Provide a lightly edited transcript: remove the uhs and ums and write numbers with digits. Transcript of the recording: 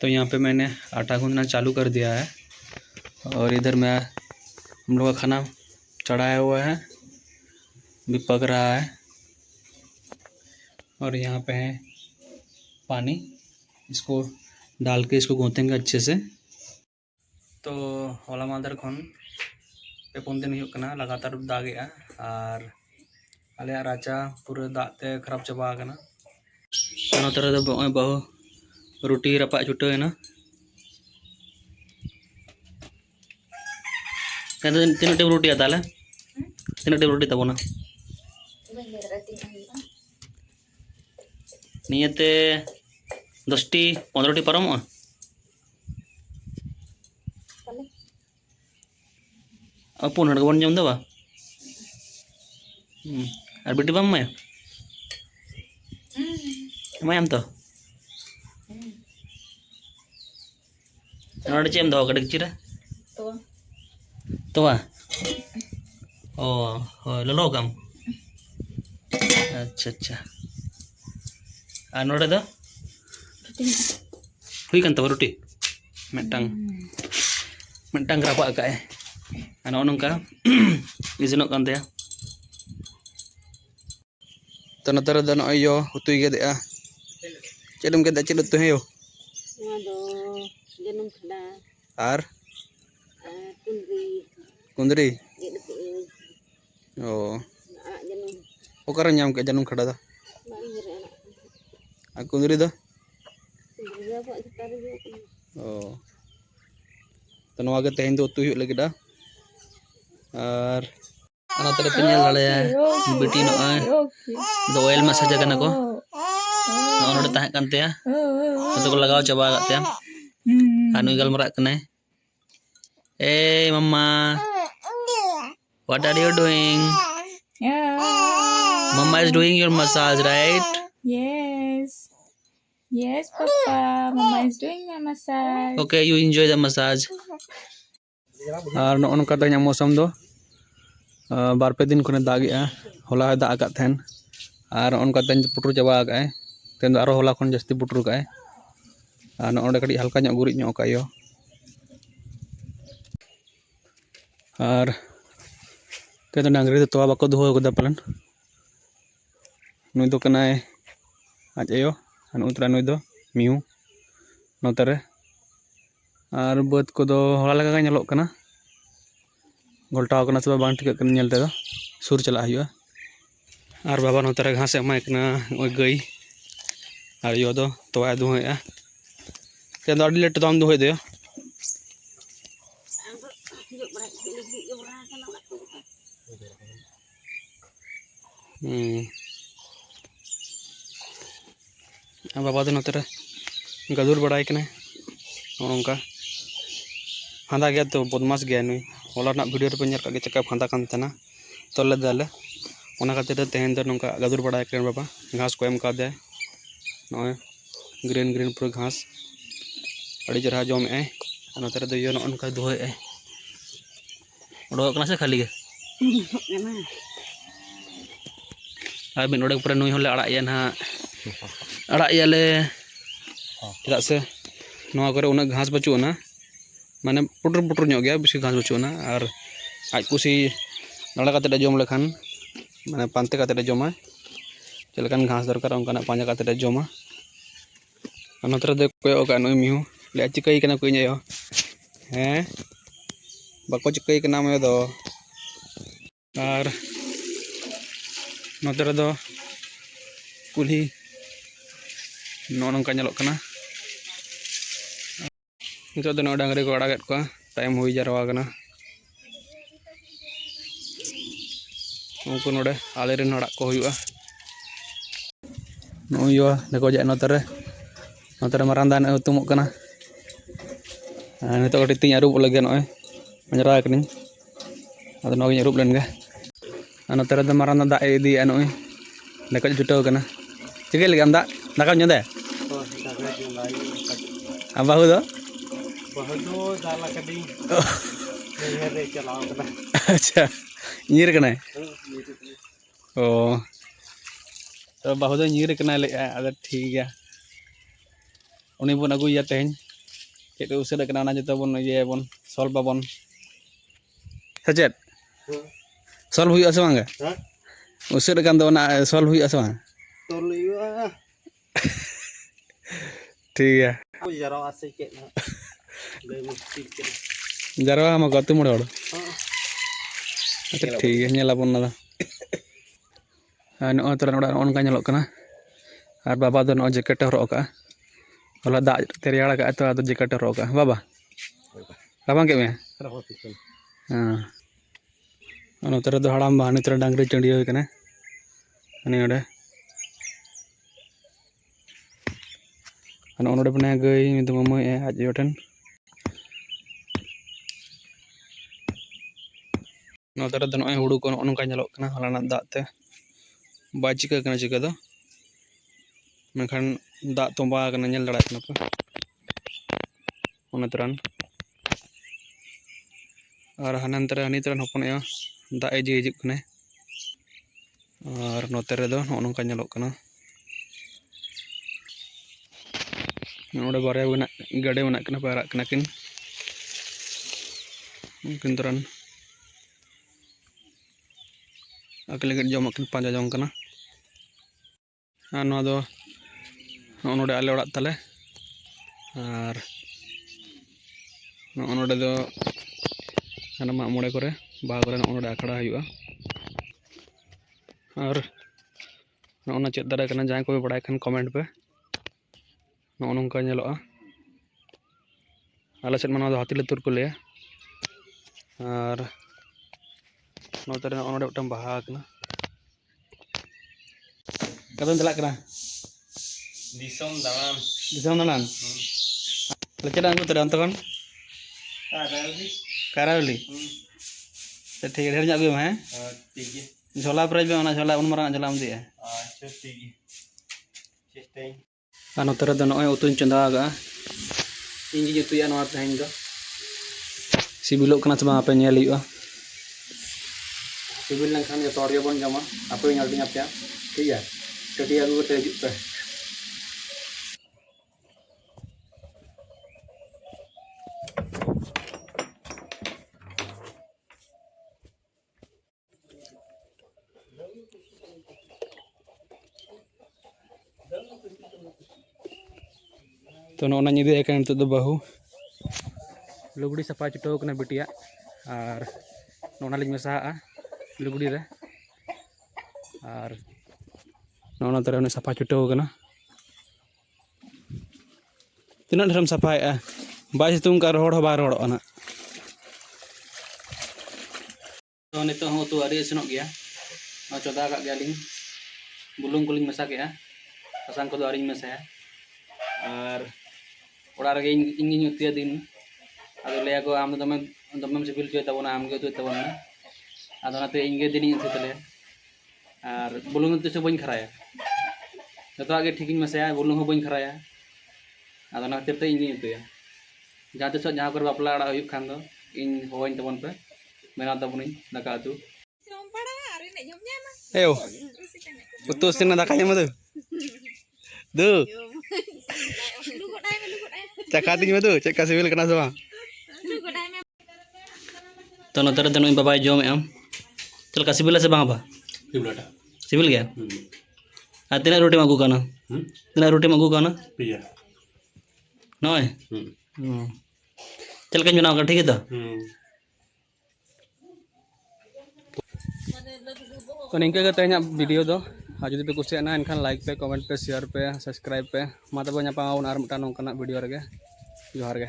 तो यहाँ पे मैंने आटा गूंदना चालू कर दिया है और इधर मैं हम लोग का खाना चढ़ाया हुआ है, भी पक रहा है। और यहाँ पे है पानी, इसको डाल के इसको गूंथेंगे अच्छे से। तो होला मादर खन पे 4 दिन हुई कना लगातार दागेगा और आले राचा पूरा दाते खराब चाबा कना। नोते रे दो बहु रोटी रपा छुटाव तीन टेब रोटी ताले तीन टेब रोटी तबना नियते 10टी 15टी पारमोगा पुन हड़ बन जम दबा और बेटी बम मैं मैम तो नोड़े चेम दो कड़क चिरा तो ओ हो ललो कम अच्छा अच्छा आ नोड़े दो हुई कन तब रोटी मिटंग मिटंग रापा का है ana nongka isinok kan teh tanah dan ayo utui gede ah celum gede celut tuh yo aduh janum kada ar kundri oh okaran nyam ke janum kada dah kundri dah oh tanah agak teh itu utui lagi dah और अना तरह पे nyal lale बेटी no दो oil massage करना को नोड़े ताहे कानते या तो को लगाव चाबा काते अनु गल मरा कने ए मम्मा what are you doing mama is doing your massage right yes papa mama is doing my massage okay you enjoy the massage और नोनका तक मौसम दो बार पे दिन खुने दागे होला दाग का थेन और उनका पुटुर चाबा गए तेन आरो होला खन जास्ती पुटुर गए और नोडे कड़ी हल्का ᱧᱚᱜ गुरिज ᱧᱚᱜ कायो और तेन डांगरी तो तोवा बाको दोहो कदा पलन नुई दो कनाय आज आयो और उतरा नुई दो मिहू नोतरे और बद को दो होला लगा ñeloग कना घोल्टाव कना से बांग टिक कना ñel तेदो सुर चला हुआ और बाबा नोतरे घास एमाय कना ओय गई और यो दो तोवा दुहया तेन दो अडी लेट तो हम दुहय दे बाबा दो नोतरे गदुर बड़ाई कना नोंका फांदा गया तो बदमाश गया नुई होला ना वीडियो रे पेनर का चक्का फांदा कान तना तोले दाले ओना खातिर तेहन दो नोंका गदुर बड़ाई कन बाबा घास को एम का दे नोय ग्रीन ग्रीन पूरा घास अड़ी जरा जम ए नोतरे दो यो नोनका दोय ए ओडो कना से खाली गे आ बिन ओडे पूरा नुई होले अड़ा या ना अड़ा याले चदा से नोआ करे उना घास बचुना ना माने पुटर पुटर ᱧᱚᱜ गया बेसी घास बचुना और आज कुसी नड़ा काते जम लेखान माने पांते काते जमा चलकान घास दरकार उनकाना पांजा काते जमा नोतरे दे कोयो का नुई मिहू ले चिकई कना कोई ᱧeyo हैं बाको चिकई कना मैं दो और नोतरे दो कुली नोनका ñeloग कना नितो दो डांगरी को अड़ागेट को टाइम हुई जारवा कना उनको नोडे आले रेन हड़ा को हुआ नुयो देखो जे नोतरे मारान दान उतुमोग कना नितो कटी तिन अरूब लगे नय मजरा कनी अदो नोगी अरूब लेन गे नोतरे दो मारान दा इदी नय देखो जुटाव कना चिके लगे आम दाका ᱧᱩ अब बाहु दो दाला कदी रे चलाव कना अच्छा ᱧᱤᱨ कनाय ओ तो बाहु दो ᱧᱤᱨ कनाय ले अद ठीक गया उनी बन अगुया तेहन Cek tu usir kena aja tu pun ye pun solve pun. Sejat. Solve huyu asal enggak? Usir kan tu nak solve huyu asal? Solve huyu ah. ठीक है Aku jarang asik cek nak. Gaya mesti cek. Jarawa हम गतु मोड़ अच्छा ठीक है nyala na no तोरा नोड़ा on का nyalok kana ar baba do no jacket horok ka hola dak teriara ka to ado jacket horok ka baba abang ke me नो तोरा do haram ba ni tोरा डांगरी चंडी होय kana ani ode ano onode pene gay mintu mama e aj yoten नो तोरा do no hudu ko on ka nyalok kana hola na dak te ba chika kana chika do मेखान दा तोंबा kana nyel darat kana pa ona teran ar hanan tera hani teran hopon ya दा e je hijuk kana ar note re do nongka nyelok kana node bare wena gade wena kana parak kana kin mungkin teran akil lagi jom akin panja jong kana ano do node ale orak tale ar node do ana mak mode kore ba kore node akada huyuga और नौना check दाड़ा कना जहाँ को बड़ा Khan comment पे नौका नेलोआ आले सेट मना हाथी लुतुर को लिया और नोते रे नोडे उटम बाहा कना कदम चला कना दिसम दालान लेचेदा अंगु तरे अंतकन कारावली तो ठीक है ढेर ᱧᱚᱜ ᱜᱮ हैं ठीक है झोला प्राइज में झोला उन मारा झोला दिया अच्छा ठीक है चेष्टाई और नोते रे दो नय उतुन चंदा गा ᱤᱧ ᱜᱤᱧ ᱩᱛᱩᱭᱟ ᱱᱚᱣᱟ ᱛᱮᱦᱮᱧ ᱫᱚ ᱥᱤᱵᱤᱞᱚᱜ ᱠᱟᱱᱟ ᱥᱮ ᱵᱟᱝ ᱟᱯᱮ ᱧᱮᱞ ᱦᱩᱭᱩᱜᱼᱟ ᱥᱤᱵᱤᱞ ᱞᱮᱱᱠᱷᱟᱱ ᱡᱚᱛᱚ ᱦᱚᱲ ᱜᱮᱵᱚᱱ ᱡᱚᱢᱟ ᱟᱯᱮ ᱧᱮᱞ ᱫᱤᱧ ᱟᱯᱮ ᱴᱷᱤᱠ ᱜᱮᱭᱟ ᱠᱟᱹᱴᱤᱡ ᱟᱹᱜᱩ ᱠᱟᱛᱮ ᱦᱤᱡᱩᱜ ᱯᱮ तो नौना निदे एकान नितोग दो बाहू लुगड़ी सफा चुटाव कना बिटिया और नौना लिंग मेसा लुगड़ी रे और नौना तरे उन्हें सफा चुटाव कना तीना ढेरम सफाएगा बाय सितुंग का रोड हो बाय रोड ना तो नितो हो तो आरी इसनोग गया और चोदा का गया लिंग बुलुंग को लिंग मेसा के सासांग को दो आरी मेसा और ओड़ा रे इंगिन उतिया दिन आदो ले को आम दमे दमे सिबिल चोय तबना आम के उतु तबना आदो नाते इंगे दिन उतु तले और बुलुंग तो बइन खराया जतो आगे ठीक मेसाया बुलुंग हो बइन खराया आदो नाते ते इंगिन उतुया जहाँ तिस जहाँ कर बापला अड़ा हुयुग खान दो इन होइन तबन पे मेना तबनी दाका उतु एयो उतु सिना दाका जमा दो चकाती में तो चक्का सिविल करना सब तो नतर तो नई बाबा जम एम चल का सिविल से बाबा सिविल गया आ तीना रोटी में अगू काना तीना रोटी में अगू काना पिया नय चल कहीं बनाओ ठीक है तो निंके का तेना वीडियो दो और जुदी पे कुसियाना एनखान लाइक पे कमेंट पे शेयर पे सब्सक्राइब पे मा तब ᱧᱟᱯᱟᱢ ᱟᱵᱚᱱ ᱟᱨ ᱢᱤᱫᱴᱟᱝ ᱱᱚᱝᱠᱟᱱᱟᱜ वीडियो ᱨᱮᱜᱮ ᱡᱚᱦᱟᱨ ᱜᱮ